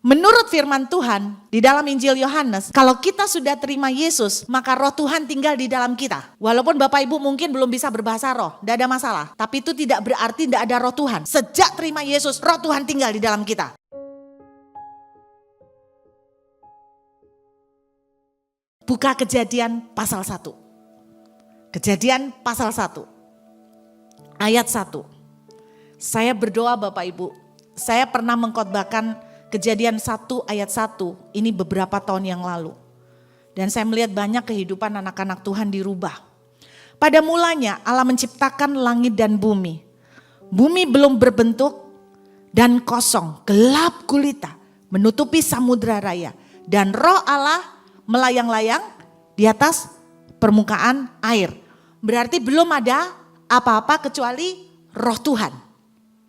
Menurut firman Tuhan di dalam Injil Yohanes, kalau kita sudah terima Yesus, maka roh Tuhan tinggal di dalam kita. Walaupun Bapak Ibu mungkin belum bisa berbahasa roh, tidak ada masalah. Tapi itu tidak berarti tidak ada roh Tuhan. Sejak terima Yesus, roh Tuhan tinggal di dalam kita. Buka Kejadian pasal 1. Kejadian pasal 1. Ayat 1. Saya berdoa Bapak Ibu, saya pernah mengkhotbahkan Kejadian 1 ayat 1 ini beberapa tahun yang lalu. Dan saya melihat banyak kehidupan anak-anak Tuhan dirubah. Pada mulanya Allah menciptakan langit dan bumi. Bumi belum berbentuk dan kosong, gelap gulita, menutupi samudra raya. Dan roh Allah melayang-layang di atas permukaan air. Berarti belum ada apa-apa kecuali roh Tuhan.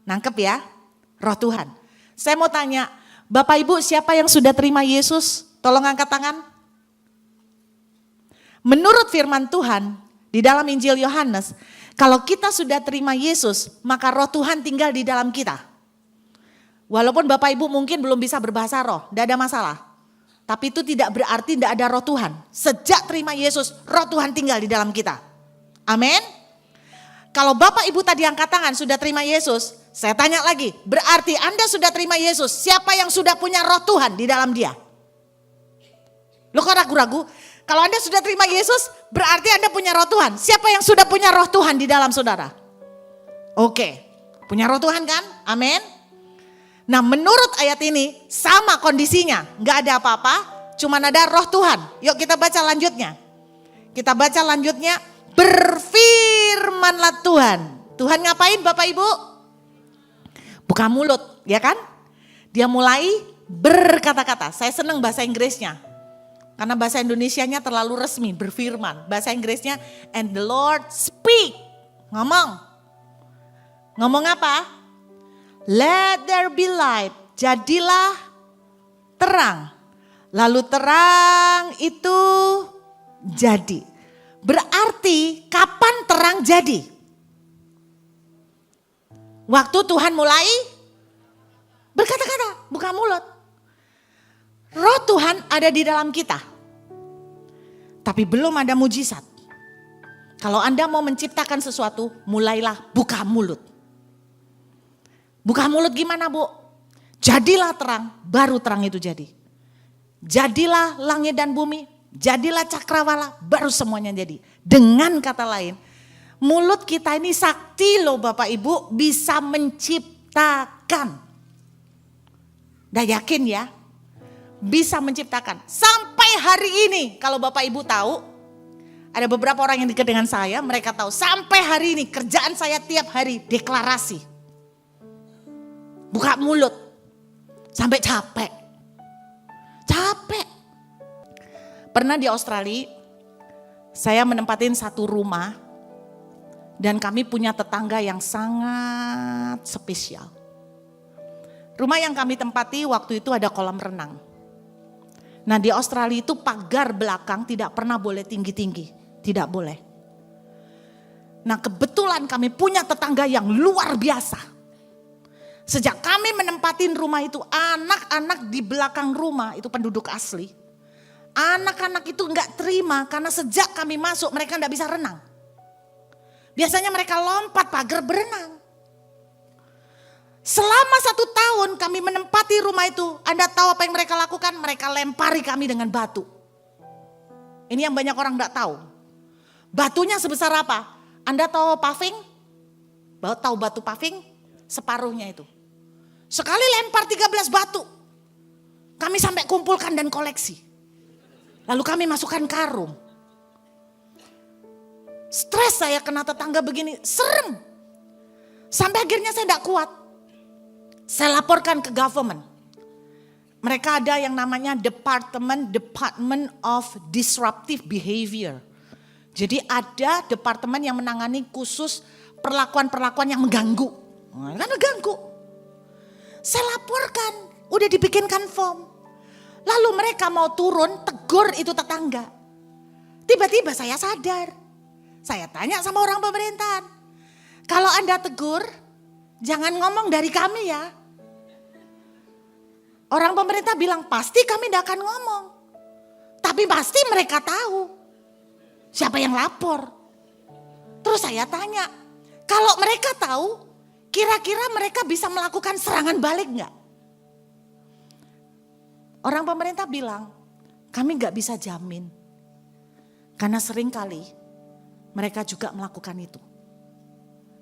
Nangkep ya? Roh Tuhan. Saya mau tanya, Bapak Ibu siapa yang sudah terima Yesus? Tolong angkat tangan. Menurut firman Tuhan di dalam Injil Yohanes, kalau kita sudah terima Yesus, maka roh Tuhan tinggal di dalam kita. Walaupun Bapak Ibu mungkin belum bisa berbahasa roh, tidak ada masalah. Tapi itu tidak berarti tidak ada roh Tuhan. Sejak terima Yesus, roh Tuhan tinggal di dalam kita. Amin. Kalau Bapak Ibu tadi angkat tangan sudah terima Yesus, saya tanya lagi, berarti Anda sudah terima Yesus, siapa yang sudah punya roh Tuhan di dalam dia? Loh kok ragu-ragu? Kalau Anda sudah terima Yesus, berarti Anda punya roh Tuhan. Siapa yang sudah punya roh Tuhan di dalam saudara? Oke, punya roh Tuhan kan? Amin. Nah menurut ayat ini sama kondisinya, gak ada apa-apa, cuman ada roh Tuhan. Yuk kita baca lanjutnya. Kita baca lanjutnya, berfirmanlah Tuhan. Tuhan ngapain Bapak Ibu? Buka mulut, ya kan? Dia mulai berkata-kata. Saya senang bahasa Inggrisnya. Karena bahasa Indonesianya terlalu resmi, berfirman. Bahasa Inggrisnya, and the Lord speak. Ngomong. Ngomong apa? Let there be light. Jadilah terang. Lalu terang itu jadi. Berarti kapan terang jadi? Waktu Tuhan mulai berkata-kata, buka mulut. Roh Tuhan ada di dalam kita. Tapi belum ada mujizat. Kalau Anda mau menciptakan sesuatu, mulailah buka mulut. Buka mulut gimana Bu? Jadilah terang, baru terang itu jadi. Jadilah langit dan bumi, jadilah cakrawala, baru semuanya jadi. Dengan kata lain, mulut kita ini sakti loh Bapak Ibu, bisa menciptakan. Udah yakin ya? Bisa menciptakan. Sampai hari ini kalau Bapak Ibu tahu, ada beberapa orang yang dekat dengan saya, mereka tahu sampai hari ini kerjaan saya tiap hari deklarasi. Buka mulut. Sampai capek. Capek. Pernah di Australia, saya menempatin satu rumah. Dan kami punya tetangga yang sangat spesial. Rumah yang kami tempati waktu itu ada kolam renang. Nah di Australia itu pagar belakang tidak pernah boleh tinggi-tinggi. Tidak boleh. Nah kebetulan kami punya tetangga yang luar biasa. Sejak kami menempatin rumah itu, anak-anak di belakang rumah itu penduduk asli. Anak-anak itu enggak terima karena sejak kami masuk mereka enggak bisa renang. Biasanya mereka lompat pagar berenang. Selama 1 tahun kami menempati rumah itu, Anda tahu apa yang mereka lakukan? Mereka lempari kami dengan batu. Ini yang banyak orang enggak tahu. Batunya sebesar apa? Anda tahu paving? Tahu batu paving? Separuhnya itu. Sekali lempar 13 batu. Kami sampai kumpulkan dan koleksi. Lalu kami masukkan karung. Stres saya kena tetangga begini, serem. Sampai akhirnya saya tidak kuat. Saya laporkan ke government. Mereka ada yang namanya Department of Disruptive Behavior. Jadi ada departemen yang menangani khusus perlakuan-perlakuan yang mengganggu. Kan mengganggu. Saya laporkan, udah dibikinkan form. Lalu mereka mau turun, tegur itu tetangga. Tiba-tiba saya sadar. Saya tanya sama orang pemerintahan. Kalau Anda tegur, jangan ngomong dari kami ya. Orang pemerintah bilang pasti kami tidak akan ngomong. Tapi pasti mereka tahu siapa yang lapor. Terus saya tanya, kalau mereka tahu, kira-kira mereka bisa melakukan serangan balik enggak? Orang pemerintah bilang, kami enggak bisa jamin. Karena seringkali mereka juga melakukan itu.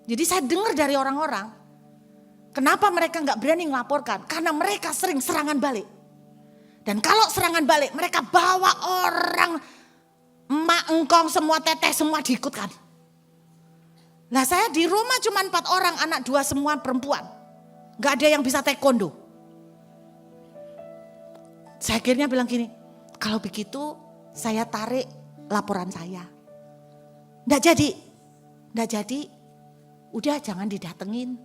Jadi saya dengar dari orang-orang, kenapa mereka enggak berani melaporkan? Karena mereka sering serangan balik. Dan kalau serangan balik, mereka bawa orang, emak, engkong, semua teteh, semua diikutkan. Nah saya di rumah cuma 4 orang, anak 2 semua perempuan. Gak ada yang bisa taekwondo. Saya akhirnya bilang gini, kalau begitu saya tarik laporan saya. Nggak jadi, udah jangan didatengin.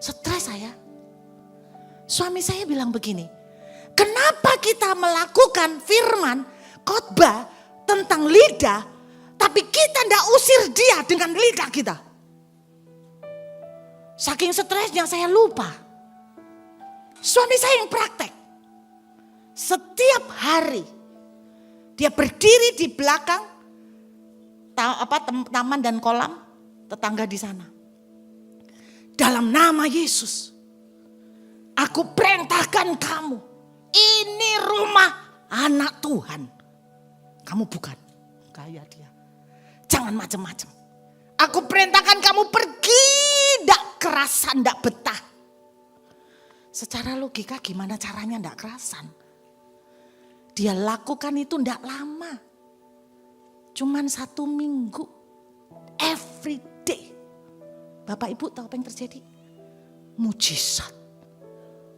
Stres saya. Suami saya bilang begini, kenapa kita melakukan firman, khotbah tentang lidah, tapi kita nggak usir dia dengan lidah kita. Saking stresnya saya lupa. Suami saya yang praktek. Setiap hari dia berdiri di belakang taman dan kolam tetangga di sana. Dalam nama Yesus, aku perintahkan kamu, ini rumah anak Tuhan. Kamu bukan, kayak dia. Jangan macam-macam. Aku perintahkan kamu pergi, ndak kerasan, ndak betah. Secara logika gimana caranya ndak kerasan? Dia lakukan itu ndak lama. Cuman 1 minggu. Every day. Bapak Ibu tahu apa yang terjadi? Mujizat.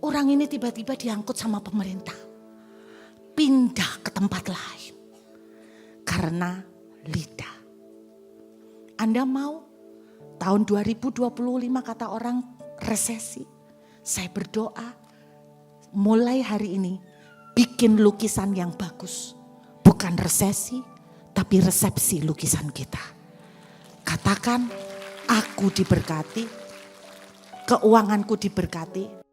Orang ini tiba-tiba diangkut sama pemerintah. Pindah ke tempat lain. Karena lidah. Anda mau tahun 2025 kata orang resesi. Saya berdoa mulai hari ini bikin lukisan yang bagus. Bukan resesi, tapi resepsi lukisan kita. Katakan, aku diberkati, keuanganku diberkati,